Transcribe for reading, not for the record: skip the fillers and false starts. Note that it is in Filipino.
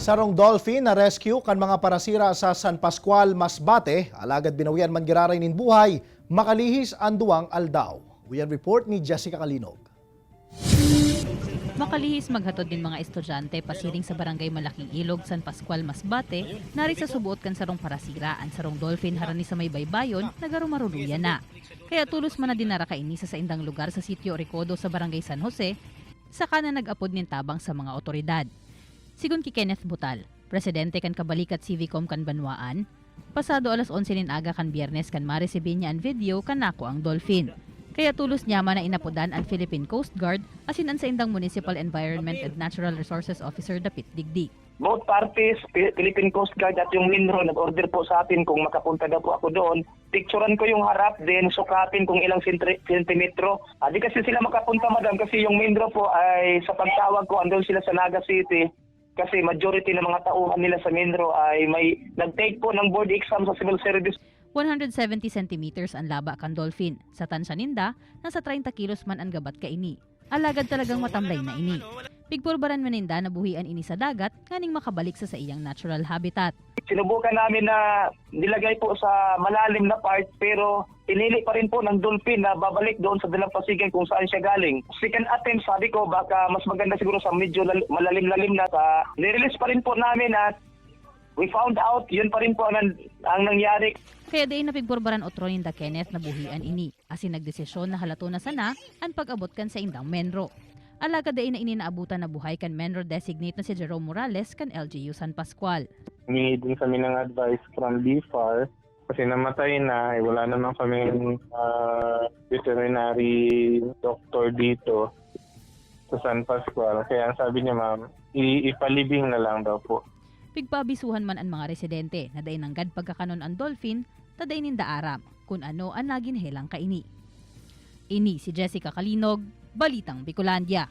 Sarong dolphin na rescue kan mga parasira sa San Pascual, Masbate, alagad binawian man giraray nin buhay, makalihis ang duwang aldaw. Uyan report ni Jessica Kalinog. Makalihis maghatod din mga estudyante pasiring sa barangay Malaking Ilog, San Pascual, Masbate, nari sa subuot kan sarong parasira ang sarong dolphin harani sa may baybayon, nagarumaruluyan na. Kaya tulos man na dinara kaini sa indang lugar sa sitio Recodo sa barangay San Jose, saka na nag-apod nin tabang sa mga otoridad. Sigun ki Kenneth Butal, presidente kan Kabalikat Civicom kan Banwaan, pasado alas 11 nin aga kan Biyernes kan maresibin niya ang video kanako ang dolphin. Kaya tulos niya man na inapodan ang Philippine Coast Guard asin ang sa indang Municipal Environment and Natural Resources Officer Dapit Digdig. Both parties, Philippine Coast Guard at yung Minro, nag-order po sa atin kung makapunta daw po ako doon. Picturean ko yung harap, then sukatin kung ilang sentimetro. Di kasi sila makapunta, madam, kasi yung Minro po ay sa pagtawag ko, andun sila sa Naga City. Kasi majority ng mga tauhan nila sa Minro ay may nag-take po ng board exam sa civil service. 170 centimeters ang laba kan dolphin. Sa tansya ninda, nasa 30 kilos man ang gabat ka ini. Alagad talagang matamlay na ini. Pigpurbaran maninda na buhian ini sa dagat, nganing makabalik sa iyang natural habitat. Sinubukan namin na nilagay po sa malalim na part, pero pinili pa rin po ng dolphin na babalik doon sa dalampasigan kung saan siya galing. Second attempt, sabi ko, baka mas maganda siguro sa medyo malalim-lalim na. Nirelease pa rin po namin at we found out, yun pa rin po ang nangyari. Kaya dahin na pigpurbaran otro ninda Kenneth na buhian ini. Asin nagdesisyon na halato na sana ang pag-abot kan sa indang Menro. Alaga dahin na ininaabutan na buhay kan Menro designate na si Jerome Morales kan LGU San Pascual. Humingi din kami ng advice from BFAR kasi namatay na, wala naman kami veterinary doctor dito sa San Pascual. Kaya ang sabi niya, ma'am, ipalibing na lang daw po. Pigpabisuhan man ang mga residente na dahin nanggad pagkakanon ang dolphin, tadain ninda aram kung ano ang naging helang kaini. Ini si Jessica Kalinog, Balitang Bicolandia.